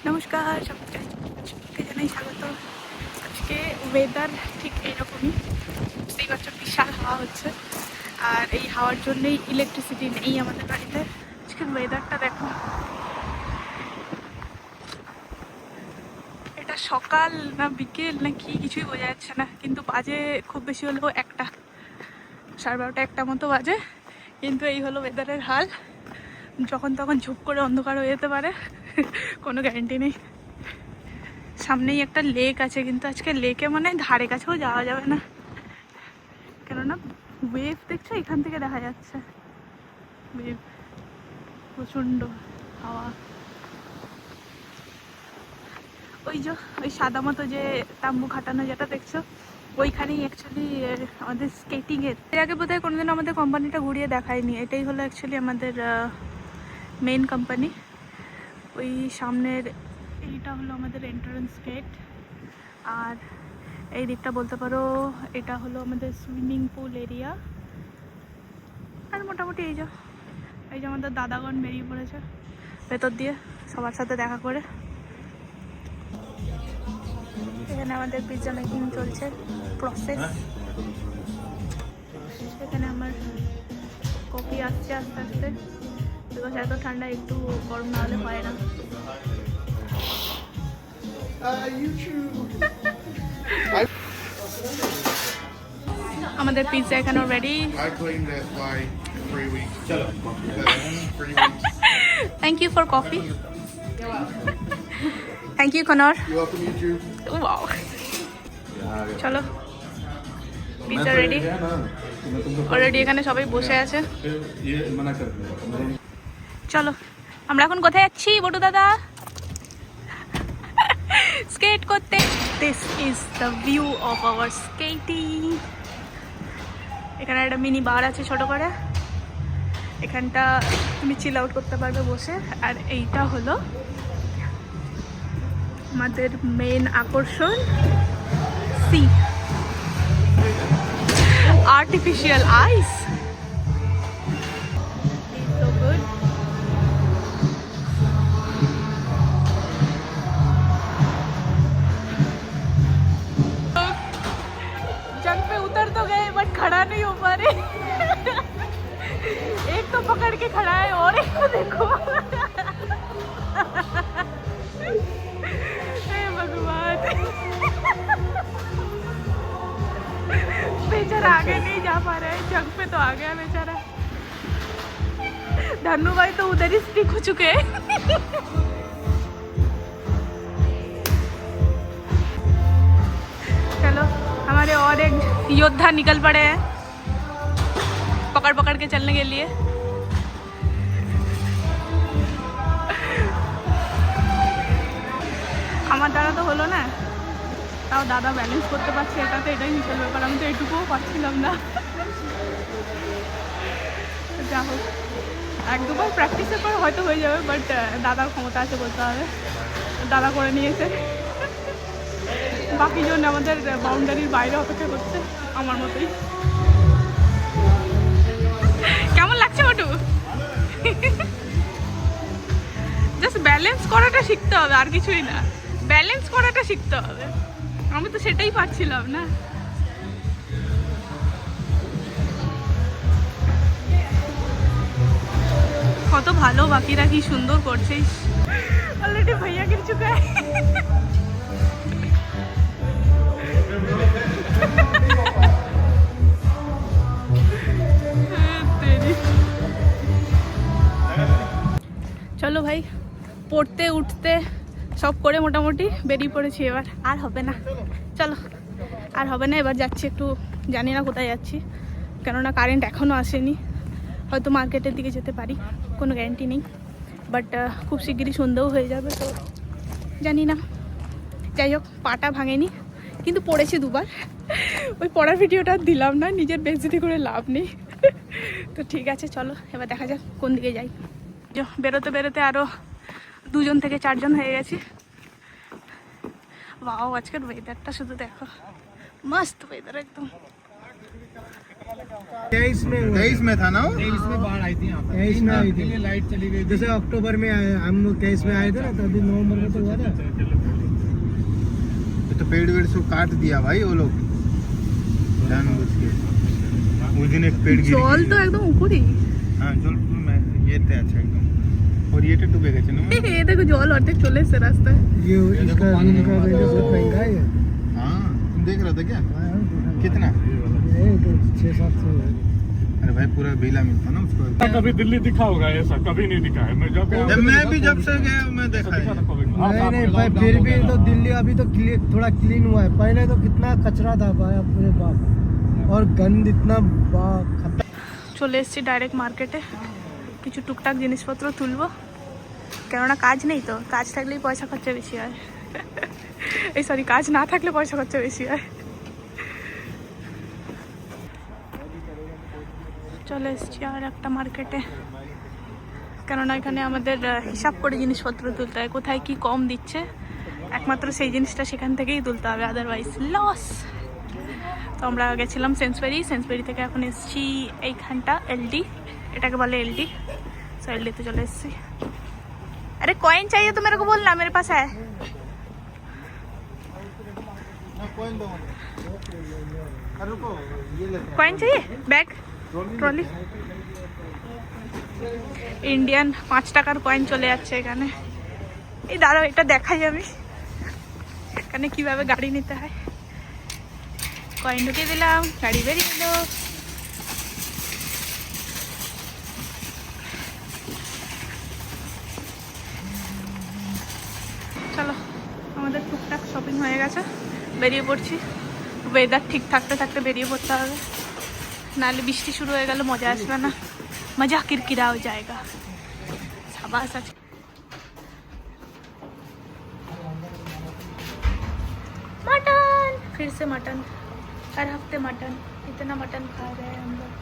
নমস্কার, সবাইকে জানাই স্বাগত। আজকে ওয়েদার ঠিক এইরকমই, বুঝতেই পারছো, বিশাল হাওয়া হচ্ছে। আর এই হাওয়ার জন্যই ইলেকট্রিসিটি নেই আমাদের বাড়িতে। আজকের ওয়েদারটা দেখো, এটা সকাল না বিকেল না কি কিছুই বোঝা যাচ্ছে না, কিন্তু বাজে খুব বেশি হলেও 1টা, 12:30 1টা মতো বাজে। কিন্তু এই হলো ওয়েদারের হাল, যখন তখন ঝুপ করে অন্ধকার হয়ে যেতে পারে, কোনো গ্যারেন্টি নেই। সামনেই একটা লেক আছে, কিন্তু আজকে লেকে মানে ধারে কাছেও যাওয়া যাবে না, কেননা ওয়েভ দেখছো এখান থেকে দেখা যাচ্ছে। ওয়েভ, প্রচণ্ড হাওয়া। ওই যে ওই সাদা মতো যে তাম্বু খাটানো যেটা দেখছো, ওইখানেই অ্যাকচুয়ালি আমাদের স্কেটিংয়ের। এর আগে বোধহয় কোনোদিন আমাদের কোম্পানিটা ঘুরিয়ে দেখায়নি। এটাই হলো অ্যাকচুয়ালি আমাদের মেন কোম্পানি। ওই সামনের এইটা হলো আমাদের এন্ট্রান্স গেট, আর এই দিকটা বলতে পারো এটা হলো আমাদের সুইমিং পুল এরিয়া। আর মোটামুটি এই যে আমাদের দাদাগণ বেরিয়ে পড়েছে ভেতর দিয়ে সবার সাথে দেখা করে। এখানে আমাদের পিৎজা মেকিং চলছে, প্রসেস। এখানে আমার কফি আসছে আস্তে আস্তে, বিকজ এত ঠান্ডা একটু গরম না হলে হয় না। আমাদের পিৎজা এখানেও ready. Thank you for coffee. Thank you Connor. Wow, চলো পিৎজা রেডি অলরেডি। এখানে সবাই বসে আছে। চলো আমরা এখন কোথায় যাচ্ছি বটু দাদা? স্কেট করতে। This is the view of our skating. এখানে একটা মিনি বার আছে ছোট করে, এখানটা তুমি চিল আউট করতে পারবে বসে। আর এইটা হলো আমাদের মেন আকর্ষণ, সি, আর্টিফিশিয়াল আইস। So good. जंग पे उतर तो गए बट खड़ा नहीं हो पा रहे। एक तो पकड़ के खड़ा है और एक को देखो। हे भगवान, बेचारा आगे नहीं जा पा रहा है, जंग पे तो आ गया बेचारा। धन्नू भाई तो उधर ही स्टिक हो चुके हैं। चलो हमारे और एक योद्धा निकल पड़े हैं पकड़ पकड़ के चलने के लिए। আমার দ্বারা তো হলো না, তাও দাদা ব্যালেন্স করতে পারছে, এটা তো এটাই বিশাল ব্যাপার। আমি তো এটুকুও পারছিলাম না। যা হোক, 1-2বার প্র্যাকটিসের পর হয়তো হয়ে যাবে, বাট দাদার ক্ষমতা আছে বলতে হবে। দাদা করে নিয়েছে, বাকি জন আমাদের বাউন্ডারির বাইরে অপেক্ষা করছে আমার মতোই। কেমন লাগছে ওটু? জাস্ট ব্যালেন্স করাটা শিখতে হবে, আর কিছুই না। ব্যালেন্স করাটা শিখতে হবে, আমি তো সেটাই পারছিলাম না। কত ভালো, বাকিরা কি সুন্দর করছিস। অলরেডি ভাইয়া গির চুকা है। চলো ভাই, পড়তে উঠতে সব করে মোটামুটি বেরিয়ে পড়েছি। এবার আর হবে না, চলো আর হবে না। এবার যাচ্ছি একটু, জানি না কোথায় যাচ্ছি, কেননা কারেন্ট এখনও আসেনি। হয়তো মার্কেটের দিকে যেতে পারি, কোনো গ্যারান্টি নেই, বাট খুব শিগগিরই সন্ধ্যেও হয়ে যাবে, তো জানি না। যাই হোক, পাটা ভাঙেনি, কিন্তু পড়েছি 2বার। ওই পড়ার ভিডিওটা দিলাম না, নিজের বেইজ্জতি করে লাভ নেই। তো ঠিক আছে, চলো এবার দেখা যাক কোন দিকে যাই। বেরোতে বেরোতে আরও 2জন থেকে 4জন হয়ে গেছি। ওয়াও, আজকের ওয়েদারটা শুধু দেখো, মস্ত ওয়েদার একদম। 23 में 23 में था ना वो? 23 में बाढ़ आई थी यहाँ पर। 23 में आई थी, लाइट चली गई। जैसे अक्टूबर में आए हम लोग 23 में आए थे ना, तभी नवंबर में तो हुआ था। ये तो पेड़ वेड़ सब काट दिया भाई वो लोग जानबूझ के। उस दिन एक पेड़ गिर জল তো একদম উপরেই। हाँ जल में ये थे अच्छा एकदम। और ये तो डूबे गए थे ना? এ দেখো জল অর্ধেক চলে এসেছে রাস্তায়। ये इसका रूम का रेंज बहुत महंगा है। हाँ तुम देख रहे थे क्या? कितना? 600-700 है। अरे भाई पूरा बीला मिलता ना उसको। कभी दिल्ली दिखा होगा ऐसा, कभी नहीं दिखा है। मैं जब जब से गया मैं देखा है। नहीं भाई, फिर भी तो दिल्ली अभी तो थोड़ा क्लीन हुआ है। पहले तो कितना कचरा था भाई, अपने बाप, और गंद इतना खतरनाक। চলে এসেছি ডাইরেক্ট মার্কেটে, কিছু টুকটাক জিনিসপত্র তুলবো, কেননা কাজ নেই তো। কাজ থাকলেই পয়সা খরচা বেশি হয়। এই সরি, কাজ না থাকলে পয়সা খরচা বেশি হয়। চলে এসেছি আর একটা মার্কেটে, কেননা এখানে আমাদের হিসাব করে জিনিসপত্র তুলতে হয়, কোথায় কি কম দিচ্ছে একমাত্র সেই জিনিসটা সেখান থেকেই তুলতে হবে, আদারওয়াইজ লস। তো আমরা গেছিলাম সেন্সবেরি থেকে এখন এসেছি এইখানটা এলডি, এটাকে বলে এলডি। সো এলডিতে চলে এসেছি। अरे कॉइन चाहिए तो मेरे को बोलना, मेरे पास है। कॉइन चाहिए? Bag, trolley. ইন্ডিয়ান 5 টাকার কয়েন চলে যাচ্ছে এখানে। এই দাঁড়াও, এটা দেখাই আমি এখানে কিভাবে গাড়ি নিতে হয়। কয়েন ঢুকিয়ে দিলাম, গাড়ি বেরিয়ে এলো। চলো, আমাদের টুকটাক শপিং হয়ে গেছে, বেরিয়ে পড়ছি। ওয়েদার ঠিক থাকতে থাকতে বেরিয়ে পড়তে হবে, নাহলে বৃষ্টি শুরু হয়ে গেলে মজা আসবে না, মজা কিরকিরা হয়ে যায়গা। সাবাস আছে। मटन, फिर से मटन, हर हफ्ते मटन, इतना मटन खा रहे हैं हम लोग।